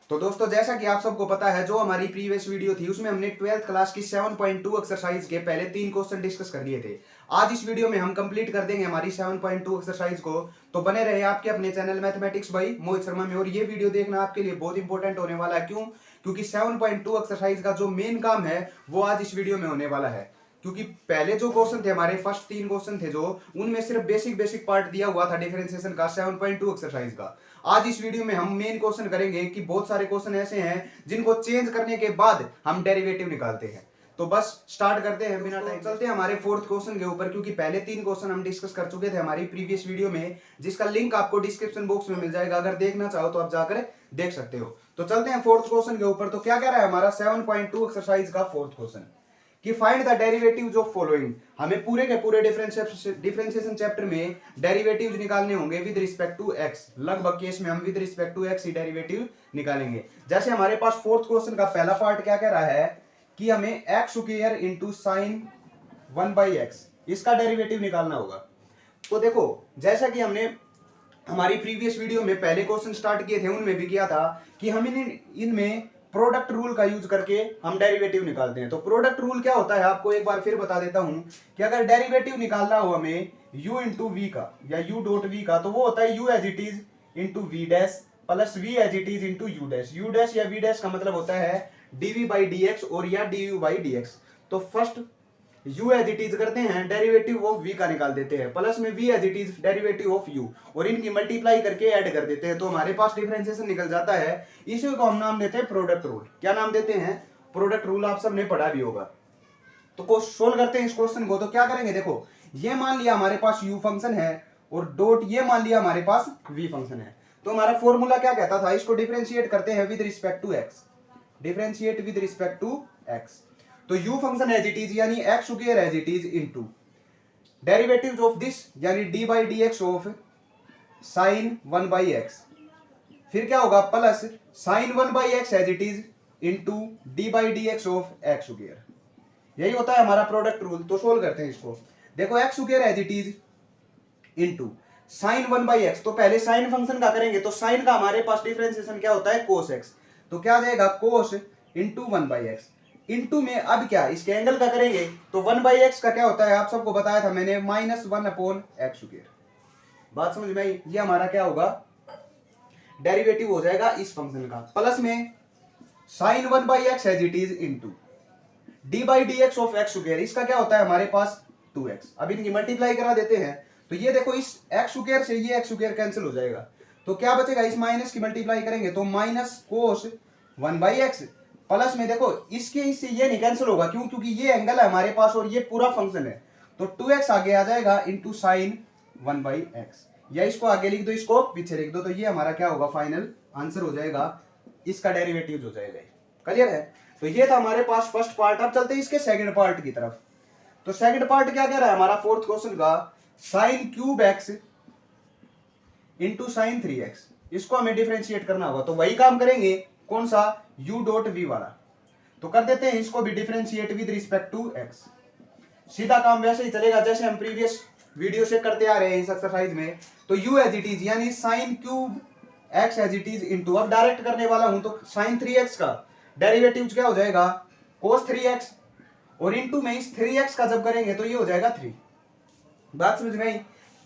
तो दोस्तों जैसा कि आप सबको पता है, जो हमारी प्रीवियस वीडियो थी उसमें हमने 12th क्लास की 7.2 एक्सरसाइज के पहले 3 क्वेश्चन डिस्कस कर लिए थे। आज इस वीडियो में हम कंप्लीट कर देंगे हमारी 7.2 एक्सरसाइज को। तो बने रहे आपके अपने channel mathematics by Mohit Sharma में। और ये वीडियो देखना आपके लिए बहुत इंपॉर्टेंट होने वाला है। क्यों? क्योंकि 7.2 एक्सरसाइज का जो मेन काम है वो आज इस वीडियो में होने वाला है। क्योंकि पहले जो क्वेश्चन थे हमारे, फर्स्ट 3 क्वेश्चन थे जो, उनमें सिर्फ बेसिक पार्ट दिया हुआ था डिफरेंशिएशन का 7.2 एक्सरसाइज का। आज इस वीडियो में हम मेन क्वेश्चन करेंगे कि बहुत सारे क्वेश्चन ऐसे हैं जिनको चेंज करने के बाद हम डेरिवेटिव निकालते हैं। तो बस स्टार्ट करते हैं बिना टाइम चलते हैं हमारे फोर्थ क्वेश्चन के ऊपर। क्योंकि पहले 3 क्वेश्चन हम डिस्कस कर चुके थे हमारी प्रीवियस वीडियो में, जिसका लिंक आपको डिस्क्रिप्शन बॉक्स में मिल जाएगा। अगर देखना चाहो तो आप जाकर देख सकते हो। तो चलते हैं फोर्थ क्वेश्चन के ऊपर। तो क्या कह रहा है हमारा 7.2 एक्सरसाइज का फोर्थ क्वेश्चन कि find the derivatives of following. हमें पूरे के पूरे डिफरेंशिएशन चैप्टर में डेरिवेटिव्स निकालने होंगे विद रिस्पेक्ट टू एक्स। लगभग केस में हम विद रिस्पेक्ट टू एक्स ही डेरिवेटिव निकालेंगे। जैसे हमारे पास फोर्थ क्वेश्चन का पहला पार्ट क्या कह रहा है कि हमें x square into sine 1/x इसका डेरिवेटिव निकालना होगा। तो देखो, जैसा कि हमने हमारी प्रीवियस वीडियो में पहले क्वेश्चन स्टार्ट किए थे उनमें भी किया था कि हम इनमें प्रोडक्ट रूल का यूज करके हम डेरिवेटिव निकालते हैं। तो प्रोडक्ट रूल क्या होता है आपको एक बार फिर बता देता हूं कि अगर डेरिवेटिव निकालना हो हमें u इंटू वी का या u डॉट वी का, तो वो होता है u as it is into v dash plus v as it is into u dash. U dash या v डैश का मतलब होता है dv बाई dx और या du बाई dx। तो first u as it is करते हैं, डेरिवेटिव ऑफ v का निकाल देते हैं, प्लस में v as it is derivative of u, और इनकी मल्टीप्लाई करके ऐड कर देते हैं। तो हमारे पास डिफरेंशिएशन निकल जाता है। इसी को हम नाम देते हैं प्रोडक्ट रूल। क्या नाम देते हैं? Product rule. आप सबने पढ़ा भी होगा। तो सोल्व करते हैं इस क्वेश्चन को। तो क्या करेंगे, देखो ये मान लिया हमारे पास u फंक्शन है और डॉट ये मान लिया हमारे पास v फंक्शन है। तो हमारा फॉर्मूला क्या कहता था, इसको डिफरेंशिएट करते हैं with respect to x। Differentiate with respect to x। तो u function as it is यानी x square as it is into derivatives of this यानी d by dx of sine 1/x। फिर क्या होगा, plus sine 1/x as it is into d by dx of x square. यही होता है हमारा product rule. तो सोल्व करते हैं इसको। देखो x square as it is into sine 1/x। तो पहले साइन फंक्शन का करेंगे। तो साइन का हमारे पास डिफरेंशिएशन क्या होता है, कोस x। तो क्या आ जाएगा, कोस इंटू 1/x इंटू में अब क्या इसके एंगल का करेंगे। तो 1/x का क्या होता है, आप सबको बताया था मैंने, -1/x स्क्वायर। बात समझ में आई? ये हमारा क्या होगा, डेरिवेटिव हो जाएगा इस फंक्शन का। प्लस में sine 1/x as it is into d by dx of x square. इसका क्या होता है हमारे पास 2x। अब इनकी मल्टीप्लाई करा देते हैं। तो ये देखो, इस x स्क्वायर से ये x स्क्वायर कैंसिल हो जाएगा। तो क्या बचेगा, इस माइनस की मल्टीप्लाई करेंगे तो माइनस कोस 1/x। प्लस में देखो इसके इससे ये नहीं कैंसिल होगा। क्यों? क्योंकि ये एंगल है हमारे पास और ये पूरा फंक्शन है। तो 2x आगे आ जाएगा इंटू साइन 1/x। या इसको आगे लिख दो, इसको पीछे लिख दो। तो ये हमारा क्या होगा, फाइनल आंसर हो जाएगा, इसका डेरिवेटिव हो जाएगा। क्लियर है? तो ये था हमारे पास फर्स्ट पार्ट। अब चलते हैं इसके सेकंड पार्ट की तरफ। तो सेकंड पार्ट क्या कह रहा है हमारा फोर्थ क्वेश्चन का, sine cube x into sign 3x। इसको हमें डिफरेंशिएट करना होगा। तो वही काम करेंगे, कौन सा, u डॉट वी वाला। तो कर देते हैं इसको भी differentiate with respect to x। सीधा काम वैसे ही चलेगा जैसे हम प्रीवियस वीडियो से करते आ रहे हैं इस एक्सरसाइज में। तो u एज इट इज यानी sine cube x as it is into, अब डायरेक्ट करने वाला हूं तो साइन 3x का डेरिवेटिव क्या हो जाएगा, cos 3x, और इंटू में इस 3x का जब करेंगे तो ये हो जाएगा 3। बात समझ में आई?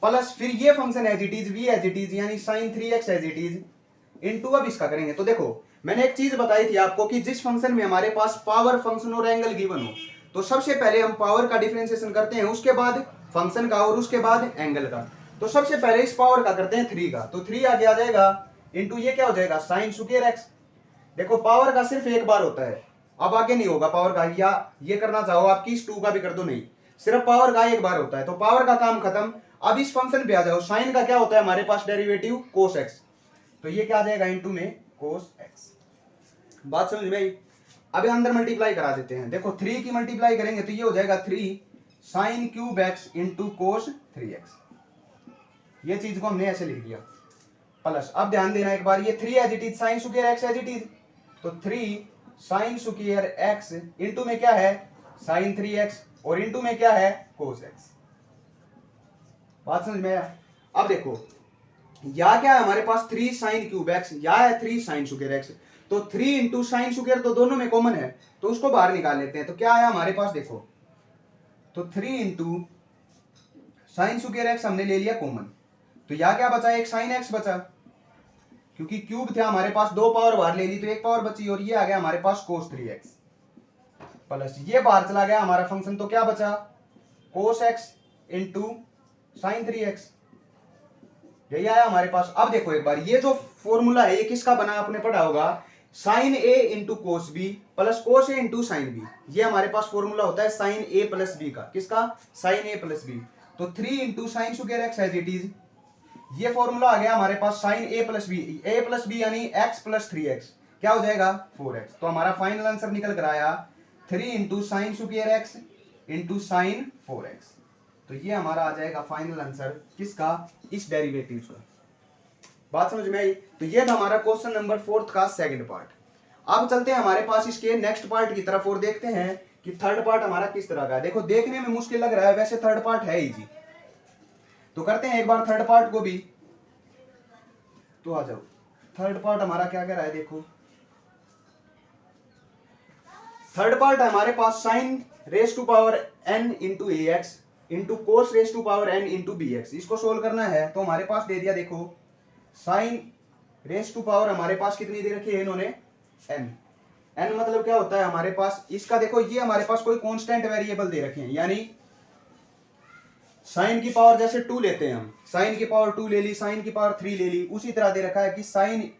प्लस फिर ये function as it is v as it is यानी sine 3x as it is into, अब इसका करेंगे। तो देखो मैंने एक चीज बताई थी आपको कि जिस फंक्शन में हमारे पास पावर फंक्शन और एंगल गिवन हो, तो सबसे पहले हम पावर का डिफरेंशिएशन करते हैं, उसके बाद फंक्शन का और उसके बाद एंगल का। तो सबसे पहले इस पावर का करते हैं 3 का। तो 3 आगे आ जाएगा इंटू ये क्या हो जाएगा, साइन स्क्वायर एक्स। देखो पावर का सिर्फ एक बार होता है, अब आगे नहीं होगा पावर का। या ये करना चाहो आपकी इस 2 का भी कर दो, नहीं, सिर्फ पावर का एक बार होता है। तो पावर का काम खत्म। अब इस फंक्शन पे आ जाओ। साइन का क्या होता है हमारे पास डेरिवेटिव, कोस एक्स। तो ये क्या आ जाएगा, इंटू में कोस एक्स। बात समझ में आई? अब अंदर मल्टीप्लाई करा देते हैं। देखो 3 की मल्टीप्लाई करेंगे तो ये हो जाएगा 3 साइन क्यूब एक्स इंटू कोस 3x। ये चीज को हमने ऐसे लिख दिया। प्लस अब ध्यान देना एक बार, ये 3 as it is sine square x as it is. तो 3 साइन स्क्वायर एक्स इंटू में क्या है, साइन 3x, और इंटू में क्या है, कोस एक्स। बात समझ में आया? अब देखो या क्या है हमारे पास 3 साइन क्यूब एक्स, या है 3 साइन स्क्वायर एक्स। तो 3 इंटू साइन स्क्वायर तो दोनों में कॉमन है, तो उसको बाहर निकाल लेते हैं। तो क्या आया हमारे पास देखो, तो 3 इंटू साइन स्क्वायर एक्स हमने ले लिया कॉमन, तो यहाँ क्या बचा, एक साइन एक्स बचा, क्योंकि क्यूब था हमारे पास, 2 पावर बाहर ले ली तो 1 पावर बची, और ये आ गया हमारे पास cos 3x प्लस ये बाहर चला गया हमारा फंक्शन, तो क्या बचा cos x into sine 3x, यही आया हमारे पास। अब देखो एक बार, ये जो फॉर्मूला है ये किसका बना, आपने पढ़ा होगा, sine A into cos B plus cos A into sine B, ये हमारे पास फॉर्मूला होता है साइन ए प्लस बी का, किसका, साइन ए प्लस बी। तो 3 into sine square x as it is, ये फॉर्मूला आ गया हमारे पास साइन ए प्लस बी यानी एक्स प्लस 3x, क्या हो जाएगा 4x। तो हमारा फाइनल आंसर निकल कर आया 3 into sine square x into sign 4x। तो ये हमारा आ जाएगा फाइनल आंसर किसका, इस डेरिवेटिव का। बात समझ में आई। तो ये था हमारा क्वेश्चन नंबर 4 का सेकंड पार्ट। अब चलते हैं हमारे पास इसके नेक्स्ट पार्ट की तरफ और देखते हैं कि थर्ड पार्ट हमारा किस तरह का है। देखो देखने में मुश्किल लग रहा है, वैसे थर्ड पार्ट है इजी, तो करते हैं एक बार थर्ड पार्ट को भी। तो आ जाओ, थर्ड पार्ट हमारा क्या कह रहा है, देखो थर्ड पार्ट है हमारे पास sine raise to power n into A x into cos raise to power n into B x, इसको सोल्व करना है। तो हमारे पास दे दिया, देखो साइन रेस टू पावर हमारे पास कितनी दे रखी है इन्होंने, n। n मतलब क्या होता है हमारे पास, इसका देखो ये हमारे पास कोई कांस्टेंट वेरिएबल दे रखे हैं, यानी साइन की पावर जैसे 2 लेते हैं हम, साइन की पावर 2 ले ली, साइन की पावर 3 ले ली, उसी तरह दे रखा है कि sine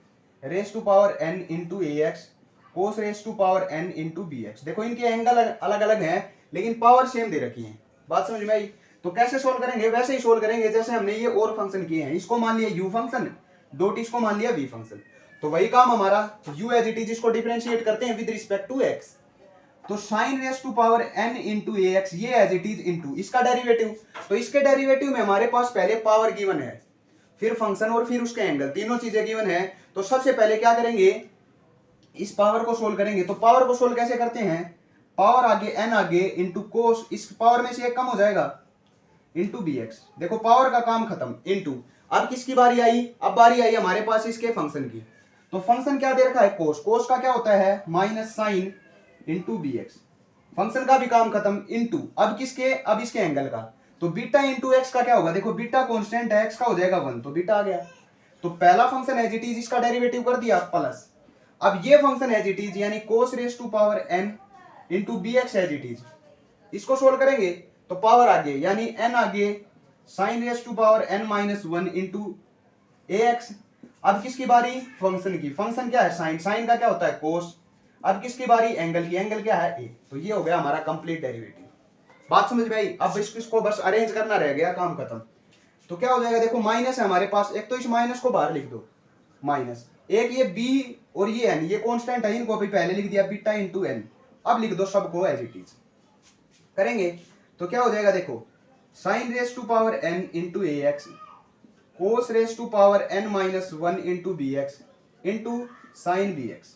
raise to power n into A x cos raise to power n into B x. देखो इनके एंगल अलग अलग हैं लेकिन पावर सेम दे रखी है। बात समझ में आई। तो कैसे सोल्व करेंगे, वैसे ही सोल्व करेंगे जैसे हमने ये और फंक्शन किए हैं। इसको मान लिया u फंक्शन, डॉट इसको मान लिया v फंक्शन, तो वही काम हमारा u एज इट इज, इसको डिफरेंशिएट करते हैं विद रिस्पेक्ट टू x। तो sine raise to power n into A x, ये एज इट इज इंटू इसका डेरिवेटिव। तो इसके डेरिवेटिव में हमारे पास पहले पावर गिवन है, फिर फंक्शन और फिर उसके एंगल, तीनों चीजें गिवन है। तो सबसे पहले क्या करेंगे, इस पावर को सोल्व करेंगे। तो पावर को सोल्व कैसे करते हैं, पावर आगे n आगे इंटू कोस, इस पावर में से एक कम हो जाएगा, इंटू बी एक्स। देखो पावर का काम खत्म, इंटू। अब किसकी बारी आई, अब बारी आई हमारे पास इसके फंक्शन की। तो फंक्शन क्या दे रखा है, कोस, कोस का क्या होता है minus sine into B x, function का भी काम खत्म, इंटू अब किसके, अब इसके एंगल का। तो बीटा इंटू एक्स का क्या होगा, देखो बीटा कांस्टेंट है, एक्स का हो जाएगा 1, तो बीटा आ गया। तो पहला फंक्शन एज इट इज, इसका डेरिवेटिव कर दिया प्लस। अब ये फंक्शन एज इट इज यानी cos raise to power n into B x as it is, इसको सोल्व करेंगे तो पावर आगे यानी n आगे sine raise to power n minus 1 into A x. अब किसकी बारी, फंक्शन की, फंक्शन क्या है साइन, साइन का क्या होता है कोस। अब किसकी बारी, एंगल की, एंगल क्या है ए। तो ये हो गया हमारा कंप्लीट डेरिवेटिव। बात समझ में आई। अब इसको बस अरेंज करना रह गया, काम खत्म। तो क्या हो जाएगा, देखो माइनस है हमारे पास, एक तो इस माइनस को बाहर लिख दो, माइनस एक ये b और ये n, ये कांस्टेंट है, इनको भी पहले लिख दिया बीटा इंटू n। अब लिख दो सबको एज इट इज, करेंगे तो क्या हो जाएगा, देखो sine raise to power n into A x cos raise to power n minus 1 into B x into sine b x,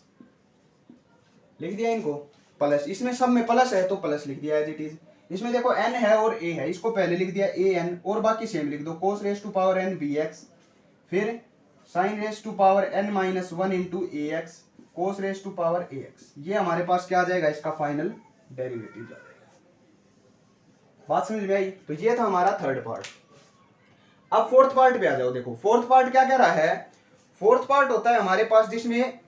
लिख दिया इनको प्लस, इसमें सब में प्लस है तो प्लस लिख दिया एज इट इज। इसमें देखो n है और a है, इसको पहले लिख दिया a n और बाकी सेम लिख दो, cos raise to power n b x फिर sine raise to power n minus 1 into A x cos raise to power a x. ये हमारे पास क्या आ जाएगा, इसका फाइनल डेरिवेटिव आ जाएगा। बात समझ में आई। तो ये था हमारा थर्ड पार्ट। अब फोर्थ पार्ट पे आ जाओ। देखो फोर्थ पार्ट क्या कह रहा है, फोर्थ पार्ट होता है हमारे पास जिसमें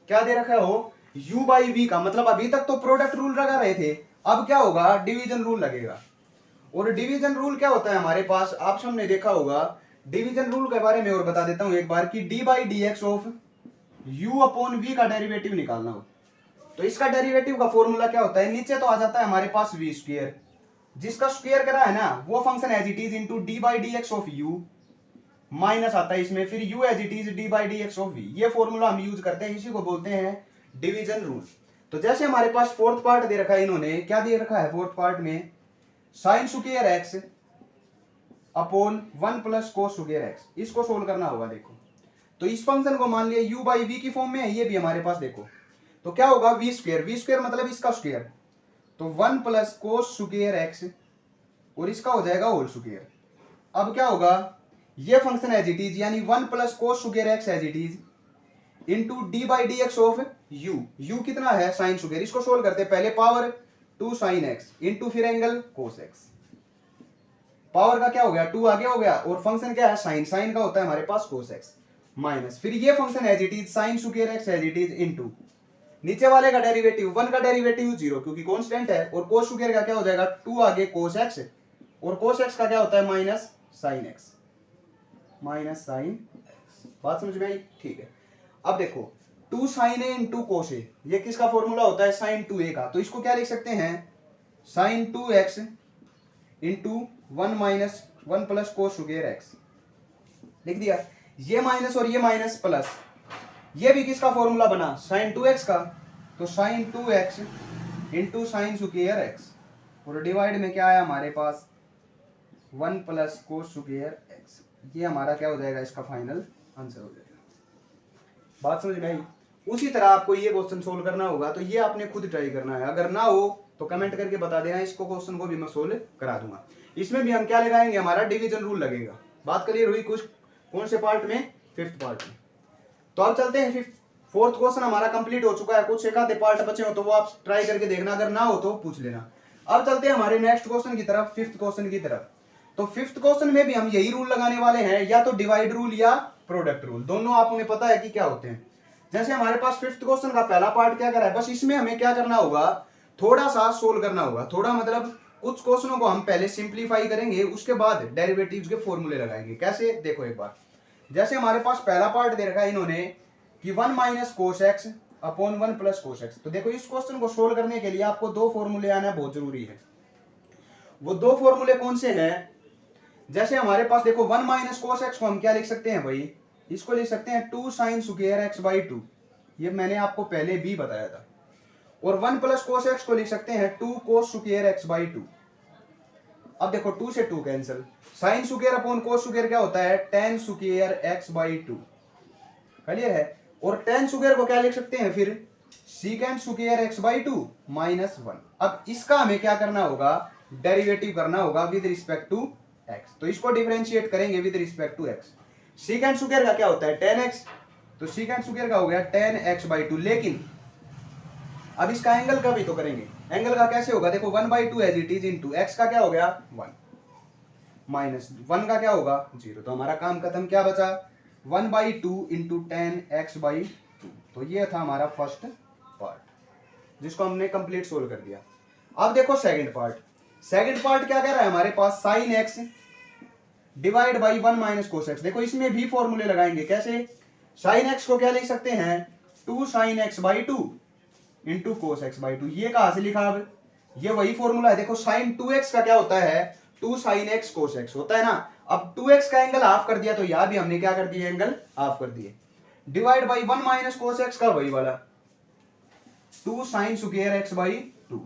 क्या दे रखा हो, u बाई वी का, मतलब अभी तक तो प्रोडक्ट रूल लगा रहे थे, अब क्या होगा डिवीजन रूल लगेगा। और डिवीजन रूल क्या होता है हमारे पास, आप सबने देखा होगा। डिवीजन रूल के बारे में और बता देता हूं एक बार कि d by d x of u upon v का डेरिवेटिव निकालना हो तो इसका डेरिवेटिव का फॉर्मूला क्या होता है, नीचे तो आ जाता है हमारे पास वी स्क्वायर, जिसका स्क्वायर करा है ना वो function as it is into d by d x of u, minus आता है इसमें फिर u as it is d by d x of v. ये फॉर्मूला हम यूज करते हैं, इसी को बोलते हैं डिवीजन रूल। तो जैसे हमारे पास फोर्थ पार्ट दे रखा है, इन्होंने क्या दे रखा है फोर्थ पार्ट में, sign square x upon 1 plus cos square x, इसको सोल्व करना होगा। देखो तो इस फंक्शन को मान लिया u बाई वी की फॉर्म में है, ये भी हमारे पास देखो तो क्या होगा वी स्क्वायर मतलब इसका स्क्वायर, तो 1 प्लस कोस स्क्वायर एक्स और इसका हो जाएगा होल स्क्वायर। अब क्या होगा ये फंक्शन एज इट इज यानी 1 plus cos square x as it is into d by d x of u कितना है साइन स्क्वायर। इसको सोल्व करते हैं पहले पावर 2 साइन एक्स इंटू फिर एंगल कोस एक्स। पावर का क्या हो गया 2 आगे हो गया और फंक्शन क्या है साइन, साइन का होता है हमारे पास कोस एक्स माइनस फिर ये function as it is sine square x as it is into नीचे वाले का डेरिवेटिव 1 का डेरिवेटिव 0 क्योंकि कांस्टेंट है और कोस स्क्वायर का क्या हो जाएगा 2 आगे कोस एक्स और कोस एक्स का क्या होता है minus sine x minus sine x. बात समझ में आई? ठीक है। अब देखो 2 साइन ए इंटू कोस ए ये किसका फॉर्मूला होता है साइन 2a का, तो इसको क्या लिख सकते हैं sine 2x into 1 minus 1 plus cos square x लिख दिया। ये माइनस और ये माइनस प्लस ये भी किसका फॉर्मूला बना साइन 2x का, तो sine 2x into sine square x और डिवाइड में क्या आया हमारे पास 1 प्लस कोस स्क्वायर एक्स। ये हमारा क्या हो जाएगा इसका फाइनल आंसर हो जाएगा। बात समझ में आई? उसी तरह आपको ये क्वेश्चन सोल्व करना होगा तो ये आपने खुद ट्राई करना है, अगर ना हो तो कमेंट करके बता देना, इसको क्वेश्चन को भी मैं सोल्व करा दूंगा। इसमें भी हम क्या लगाएंगे हमारा डिवीजन रूल लगेगा। बात क्लियर हुई? कुछ कौन से पार्ट में? 5th पार्ट में। तो अब चलते हैं 4th क्वेश्चन हमारा कंप्लीट हो चुका है, कुछ एक आधे पार्ट बचे हो तो वो आप ट्राई करके देखना, अगर ना हो तो पूछ लेना। अब चलते हैं हमारे नेक्स्ट क्वेश्चन की तरफ, 5th क्वेश्चन की तरफ। तो 5th क्वेश्चन में भी हम यही रूल लगाने वाले हैं, या तो डिवाइड रूल या प्रोडक्ट रूल, दोनों आपको पता है कि क्या होते हैं। जैसे हमारे पास 5th क्वेश्चन का पहला पार्ट क्या करा है, बस इसमें हमें क्या करना होगा थोड़ा सा सोल्व करना होगा। थोड़ा मतलब कुछ क्वेश्चनों को हम पहले सिंप्लीफाई करेंगे, उसके बाद डेरिवेटिव्स के फॉर्मूले लगाएंगे। कैसे देखो एक बार, जैसे हमारे पास पहला पार्ट दे रखा है इन्होंने कि 1 minus cos x upon 1 plus cos x. तो देखो इस क्वेश्चन को सोल्व करने के लिए आपको 2 फॉर्मूले आना बहुत जरूरी है। वो 2 फॉर्मूले कौन से हैं? जैसे हमारे पास देखो 1 माइनस कोस एक्स को हम क्या लिख सकते हैं भाई, इसको लिख सकते हैं 2 साइन स्क्वायर एक्स बाई 2, ये मैंने आपको पहले भी बताया था। और 1 प्लस कोस एक्स को लिख सकते हैं 2 कोस स्क्वायर एक्स बाई 2। अब देखो 2 से 2 cancel, sine square upon cos square क्या होता है tan square x by 2, clear है। और tan स्क्वायर को क्या लिख सकते हैं फिर secant square x by 2 minus 1। अब इसका हमें क्या करना होगा डेरिवेटिव करना होगा विद रिस्पेक्ट टू एक्स, तो इसको डिफरेंशिएट करेंगे with respect to x. Secant square का क्या होता है tan x, तो सीकेंड स्क्वायर का हो गया tan x बाई 2। लेकिन अब इसका एंगल का भी तो करेंगे, एंगल का कैसे होगा देखो 1 by 2 as it is into x का क्या हो गया 1 माइनस 1 का क्या होगा 0, तो हमारा काम खत्म। क्या बचा 1 by 2 into tan x by 2। तो ये था हमारा फर्स्ट पार्ट जिसको हमने कंप्लीट सोल्व कर दिया। अब देखो सेकंड पार्ट, सेकंड पार्ट क्या कह रहा है हमारे पास sine x divide by 1 minus cos x. देखो इसमें भी फॉर्मूले लगाएंगे। कैसे? साइन एक्स को क्या लिख सकते हैं 2 sine x by 2 into cos x by 2। ये कहां से लिखा? अब ये वही फॉर्मूला है। देखो साइन 2x का क्या होता है 2 साइन एक्स कोस एक्स होता है ना। अब 2x का एंगल हाफ कर दिया तो यहां भी हमने क्या कर दिया एंगल हाफ कर दिए। Divide by 1 minus cos x का वही वाला 2 साइन स्क्वायर एक्स बाई 2।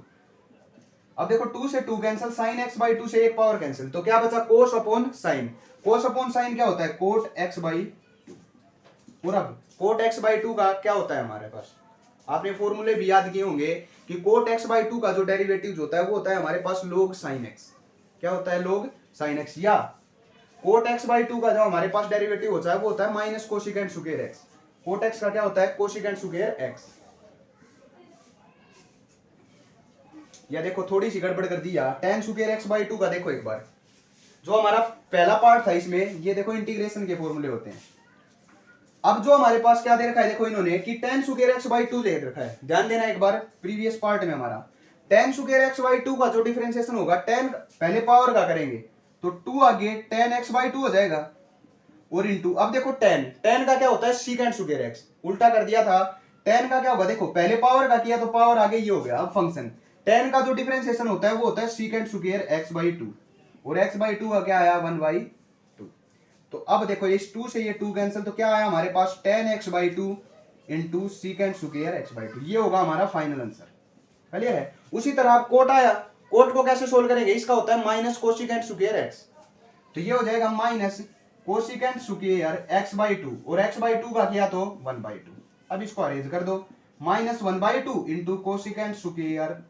अब देखो 2 से 2 कैंसिल, साइन एक्स बाई 2 से एक पावर कैंसिल, तो क्या बचा कोस अपॉन साइन। कोस अपॉन साइन क्या होता है कोट एक्स बाई 2। और अब कोट एक्स बाई 2 का क्या होता है हमारे पास, आपने फॉर्मूले भी याद किए होंगे कि कोट एक्स बाई 2 का जो डेरिवेटिव होता है वो होता है हमारे पास log साइन एक्स। क्या होता है log साइन एक्स, या कोट एक्स बाई 2 का जो हमारे पास डेरिवेटिव होता है वो होता है minus cosecant square x. Cot x का क्या होता है कोसिकेंट स्क्वायर एक्स। या देखो थोड़ी सी गड़बड़ कर दी यार, tan स्क्वायर एक्स बाई 2 का देखो एक बार, जो हमारा पहला पार्ट था इसमें ये देखो इंटीग्रेशन के फॉर्मूले होते हैं। अब जो हमारे पास क्या दे रखा है देखो इन्होंने कि tan स्क्वायर एक्स बाई 2 दे रखा है। ध्यान देना एक बार, प्रीवियस पार्ट में हमारा tan स्क्वायर एक्स बाई 2 का जो डिफरेंशिएशन होगा tan पहले पावर का करेंगे तो 2 आगे tan x बाई 2 हो जाएगा और इंटू अब देखो tan का क्या होता है सीकेंट स्क्वायर एक्स, उल्टा कर दिया था। tan का क्या होगा देखो पहले पावर का किया तो पावर आगे ये हो गया। अब फंक्शन tan का जो डिफरेंशिएशन होता है वो होता है सीकेंट स्क्वायर एक्स बाई 2 और x बाई 2 का क्या आया 1 बाई 2। तो अब देखो इस 2 से ये 2 कैंसिल, तो क्या आया हमारे पास tan x by 2 into secant square x by 2। ये होगा हमारा फाइनल आंसर, क्लियर है। उसी तरह आप कोट आया, कोट को कैसे सोल्व करेंगे, इसका होता है माइनस कोसिकेंट स्क्वायर एक्स, तो ये हो जाएगा minus cosecant square x by 2 और x बाई 2 का किया तो 1 बाई 2। अब इसको अरेंज कर दो minus 1 by 2 into cosecant square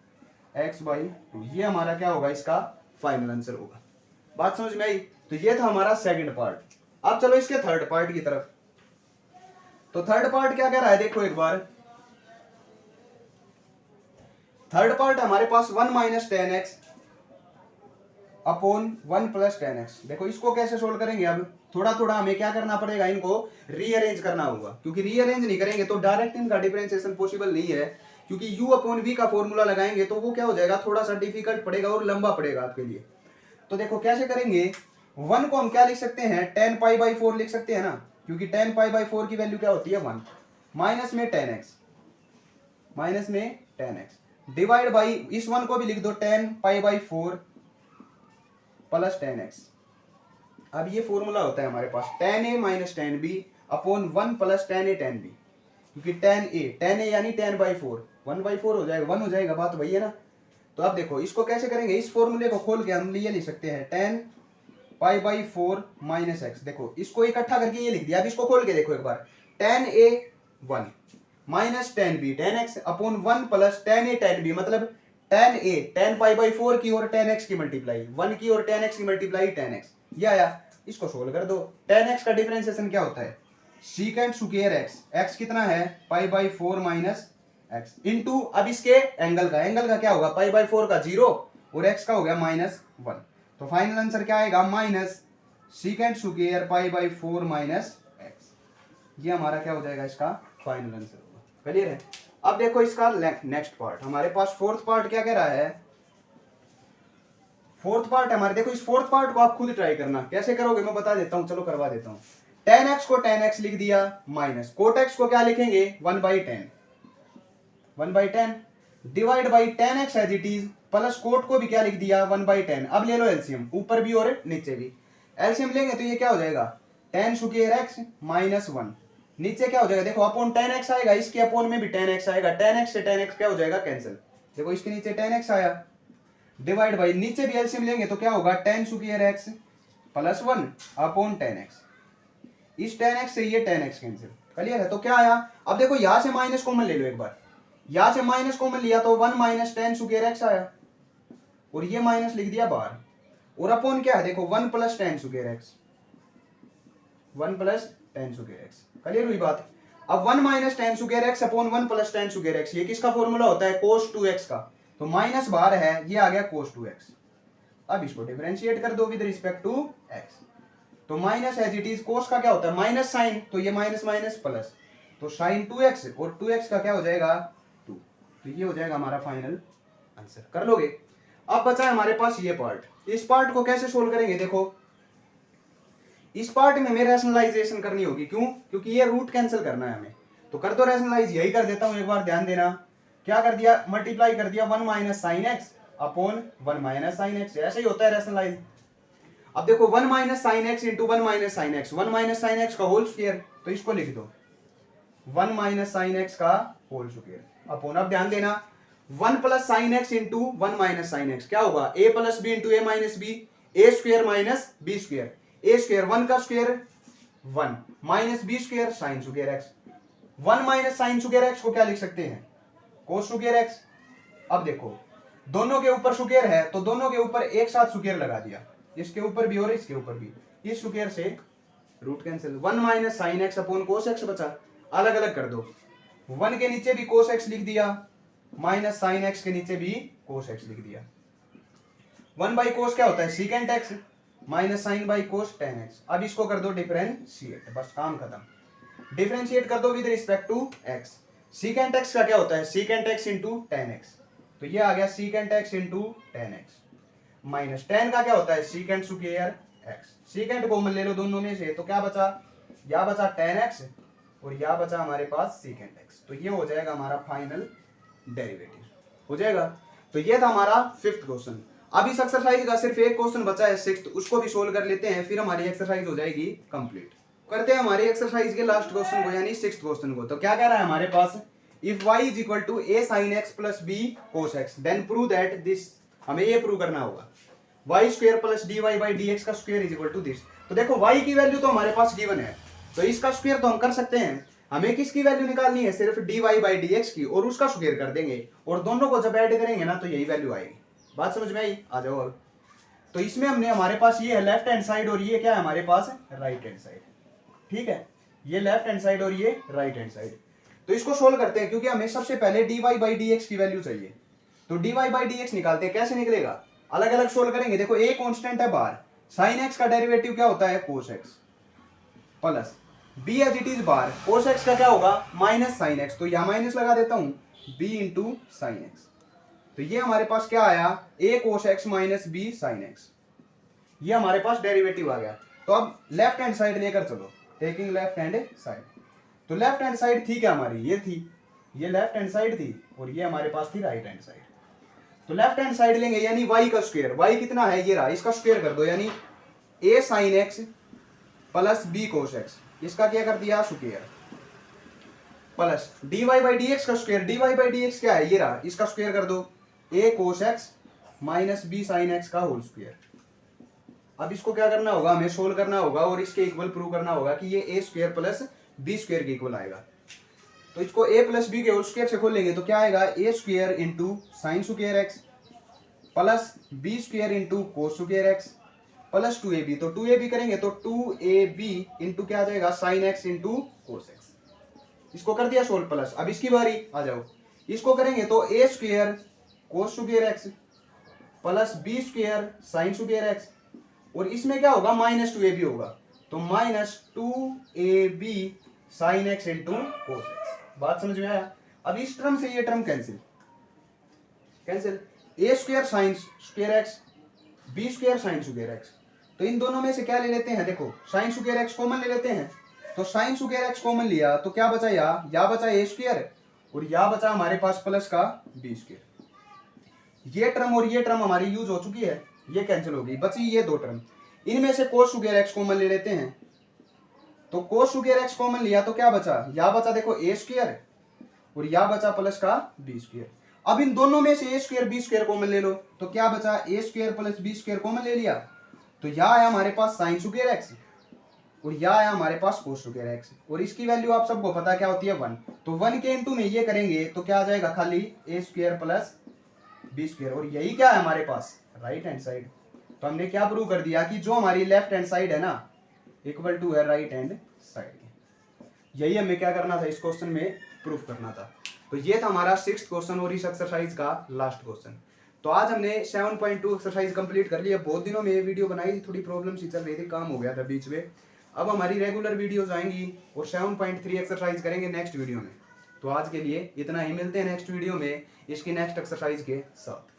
x by 2। ये हमारा क्या होगा इसका फाइनल आंसर होगा। बात समझ में आई? तो ये था हमारा सेकंड पार्ट। अब चलो इसके थर्ड पार्ट की तरफ। तो थर्ड पार्ट क्या कह रहा है देखो एक बार। थर्ड पार्ट हमारे पास 1 minus ten x upon 1 plus ten x. देखो इसको कैसे सोल्व करेंगे, अब थोड़ा थोड़ा हमें क्या करना पड़ेगा, इनको रीअरेंज करना होगा, क्योंकि रीअरेंज नहीं करेंगे तो डायरेक्ट इनका डिफरेंशिएशन पॉसिबल नहीं है, क्योंकि u अपॉन v का फॉर्मूला लगाएंगे तो वो क्या हो जाएगा, थोड़ा सा डिफिकल्ट पड़ेगा और लंबा पड़ेगा आपके लिए। तो देखो कैसे करेंगे, 1 को हम क्या लिख सकते हैं, tan पाई बाई 4 लिख सकते हैं ना, क्योंकि tan पाई बाई 4 की वैल्यू क्या होती है 1, माइनस में tan x, माइनस में tan x डिवाइड बाई, इस 1 को भी लिख दो tan pi by 4 plus tan x। अब ये फॉर्मूला होता है हमारे पास tan a minus tan b upon 1 plus tan a tan b, क्योंकि tan a यानी tan बाई 4, 1 बाई 4 हो जाएगा, 1 हो जाएगा, बात वही है ना। तो अब देखो इसको कैसे करेंगे, इस फॉर्मूले को खोल के हम ये लिख सकते हैं tan pi by 4 minus x। देखो इसको इकट्ठा करके ये लिख दिया। अब इसको खोल के देखो एक बार, tan a 1 minus tan b tan x upon 1 plus tan a tan b, मतलब tan a tan pi by 4 की और tan x की मल्टीप्लाई, 1 की और tan x की मल्टीप्लाई tan x, ये आया। इसको सोल्व कर दो। tan x का डिफरेंशिएशन क्या होता है, सीकेंट स्क्वायर x, x कितना है pi by 4 minus x into, अब इसके एंगल का क्या होगा, पाई बाई 4 का 0 और x का हो गया -1। तो फाइनल आंसर क्या आएगा, minus secant square pi by 4 minus x। ये हमारा क्या हो जाएगा, इसका फाइनल आंसर होगा। क्लियर है। अब देखो इसका नेक्स्ट पार्ट, हमारे पास फोर्थ पार्ट क्या कह रहा है। फोर्थ पार्ट हमारे, देखो इस फोर्थ पार्ट को आप खुद ट्राई करना, कैसे करोगे मैं बता देता हूं, चलो करवा देता हूं। tan x को tan x लिख दिया, माइनस कोट x को क्या लिखेंगे 1/10 divide by tan x as it is, plus cot को भी क्या लिख दिया 1/10। अब ले लो एलसीएम, ऊपर भी और नीचे भी एलसीएम लेंगे तो ये क्या हो जाएगा, tan स्क्वायर x माइनस 1, नीचे क्या हो जाएगा, देखो अपॉन tan x आएगा, इसके अपॉन में भी tan x आएगा, tan x से tan x क्या हो जाएगा कैंसिल, देखो इसके नीचे tan x आया, डिवाइड बाई नीचे भी एलसीएम लेंगे तो क्या होगा, tan square x plus 1 upon tan x, इस tan x से ये tan x कैंसिल। क्लियर है। तो क्या आया, अब देखो यहां से माइनस कॉमन ले लो एक बार, यहां से माइनस कॉमन लिया तो 1 माइनस tan स्क्वायर x आया, और ये माइनस लिख दिया बाहर, और अपॉन क्या है देखो 1 plus tan square x, 1 plus tan square x। Clear हुई बात। अब 1 minus tan square x upon 1 plus tan square x, ये किसका फॉर्मूला होता है, cos 2x का, तो माइनस बाहर है, ये आ गया cos 2x। अब इसको डिफरेंशिएट कर दो विद रिस्पेक्ट टू x, तो माइनस एज इट इज, कोस का क्या होता है माइनस साइन, तो ये माइनस माइनस प्लस, तो साइन 2x और 2x का क्या हो जाएगा 2, तो ये हो जाएगा हमारा फाइनल आंसर। कर लोगे। अब बचा है हमारे पास ये पार्ट, इस पार्ट को कैसे सोल्व करेंगे, देखो इस पार्ट में हमें रैशनलाइजेशन करनी होगी, क्यों, क्योंकि ये रूट कैंसिल करना है हमें, तो कर दो रैशनलाइज, यही कर देता हूं एक बार ध्यान देना। क्या कर दिया, मल्टीप्लाई कर दिया 1 minus sine x upon 1 minus sine x, ऐसे ही होता है रैशनलाइज। अब देखो 1 minus sine x into 1 minus sine x, 1 minus sine x का होल स्क्वायर, तो इसको लिख दो 1 माइनस साइन एक्स का होल स्क्वायर अपॉन, अब ध्यान देना 1 plus sine x into 1 minus sine x क्या होगा, a plus b into a minus b, a square minus b square, a square 1 का square 1 minus b square sine square x, 1 minus sine square x को क्या लिख सकते हैं कोस square x. अब देखो दोनों के ऊपर स्क्वायर है तो दोनों के ऊपर एक साथ स्क्वायर लगा दिया, इसके ऊपर भी और इसके ऊपर भी, इस स्क्वायर से root cancel, 1 minus sine x upon cos x बचा, अलग अलग कर दो, 1 के नीचे भी कोस एक्स लिख दिया, माइनस साइन एक्स के नीचे भी कोस एक्स लिख दिया, 1 बाई कोस क्या होता है secant x minus sine by cos tan x. अब इसको कर दो डिफरेंशिएट, बस काम खत्म। डिफरेंशिएट कर दो with respect to x, secant x का क्या होता है secant x into tan x, तो ये आ गया secant x into tan x, minus tan का क्या होता है secant square x, secant common ले लो दोनों में से, तो क्या बचा, या बचा टेन एक्स और या बचा हमारे पास सीकेंट एक्स, तो ये हो जाएगा हमारा फाइनल डेरिवेटिव हो जाएगा। तो ये था हमारा फिफ्थ क्वेश्चन। अब इस एक्सरसाइज का सिर्फ एक क्वेश्चन बचा है सिक्स्थ, उसको भी सोल्व कर लेते हैं, फिर हमारी एक्सरसाइज हो जाएगी कंप्लीट। करते हैं हमारी एक्सरसाइज के लास्ट क्वेश्चन को, यानी सिक्स्थ क्वेश्चन को। तो क्या कह रहा है हमारे पास, if y is equal to a sin x plus b cos x then prove that this, हमें ये प्रूव करना होगा y square plus dy by dx का square is equal to this. तो देखो y की वैल्यू तो हमारे पास गिवन है, तो इसका स्क्वायर तो हम कर सकते हैं, हमें किसकी वैल्यू निकालनी है सिर्फ dy बाई dx की, और उसका स्क्वायर कर देंगे, और दोनों को जब ऐड करेंगे ना तो यही वैल्यू आएगी। बात समझ में आई, आ जाओ अब। तो इसमें हमने हमारे पास ये है लेफ्ट हैंड साइड और ये क्या है हमारे पास राइट हैंड साइड। ठीक है, ये लेफ्ट हैंड साइड और ये राइट हैंड साइड। तो इसको सोल्व करते हैं क्योंकि हमें सबसे पहले dy बाई dx की वैल्यू चाहिए। तो dy बाई dx निकालते हैं, कैसे निकलेगा, अलग अलग सोल्व करेंगे। देखो a कांस्टेंट है बाहर, sin x का डेरिवेटिव क्या होता है cos x, plus b as it is बाहर, cos x का क्या होगा माइनस sin x, तो यहां माइनस लगा देता हूं b इंटू sin x। तो ये हमारे पास क्या आया a cos x minus b sin x, ये हमारे पास डेरिवेटिव आ गया। तो अब लेफ्ट हैंड साइड लेकर चलो, टेकिंग लेफ्ट हैंड साइड। तो लेफ्ट हैंड साइड थी क्या हमारी, ये थी, ये लेफ्ट हैंड साइड थी और ये हमारे पास थी राइट हैंड साइड। तो लेफ्ट हैंड साइड लेंगे यानी y का स्क्वायर, y कितना है ये रहा, इसका स्क्वायर कर दो यानी a sin x plus b cos x, इसका क्या कर दिया square, plus dy by dx का स्क्वायर, dy बाई dx क्या है ये रहा, इसका स्क्वायर कर दो a cos x minus b sin x का होल स्क्वायर। अब इसको क्या करना होगा, हमें सोल्व करना होगा और इसके इक्वल प्रूव करना होगा कि ये a square plus b square के इक्वल आएगा। तो इसको a प्लस बी के होल स्क्वायर से खोल लेंगे तो क्या आएगा a square into sine square x plus b square into cos square x plus 2ab। तो 2ab करेंगे तो 2ab इंटू क्या आ जाएगा sine x into cos x। इसको कर दिया सोल्व प्लस। अब इसकी बारी आ जाओ, इसको करेंगे तो a square cos square x plus b square sine square x और इसमें क्या होगा माइनस 2ab होगा, तो minus 2ab sine x into cos x। बात समझ में आया। अब इस टर्म से ये term cancel, cancel a square sine square x b square sine square x। तो इन दोनों में से क्या ले लेते हैं, देखो साइन स्क्वायर x कॉमन ले लेते हैं। तो साइन स्क्वायर x कॉमन लिया तो क्या बचा, या बचा a स्क्वायर और या बचा हमारे पास प्लस का b स्क्वायर। ये टर्म और ये टर्म हमारी यूज हो चुकी है, ये कैंसिल हो गई, बची ये दो टर्म। इनमें से कोस स्क्वायर x कॉमन ले लेते हैं। तो कोस स्क्वायर x कॉमन लिया तो क्या बचा, या बचा देखो a स्क्वायर और या बचा प्लस का b स्क्वायर। अब इन दोनों में से a square b square common ले लो तो क्या बचा a square plus b square common ले लिया, तो या आया हमारे पास साइन स्क्वायर x और या आया हमारे पास कोस स्क्वायर x और इसकी वैल्यू आप सबको पता क्या होती है 1। तो 1 के इनटू में ये करेंगे तो क्या आ जाएगा खाली a square plus b square और यही क्या है हमारे पास राइट हैंड साइड। तो हमने क्या प्रूव कर दिया कि जो हमारी लेफ्ट हैंड साइड है ना इक्वल टू है राइट हैंड साइड। यही हमें क्या करना था, इस क्वेश्चन में प्रूफ करना था। तो ये था हमारा 6th क्वेश्चन और इस एक्सरसाइज का लास्ट क्वेश्चन। तो आज हमने 7.2 एक्सरसाइज कंप्लीट कर लिया। बहुत दिनों में ये वीडियो बनाई थी, थोड़ी प्रॉब्लम सी चल रही थी, काम हो गया था बीच में। अब हमारी रेगुलर वीडियोज आएंगी और 7.3 एक्सरसाइज करेंगे नेक्स्ट वीडियो में। तो आज के लिए इतना ही, मिलते हैं नेक्स्ट वीडियो में इसकी नेक्स्ट एक्सरसाइज के साथ।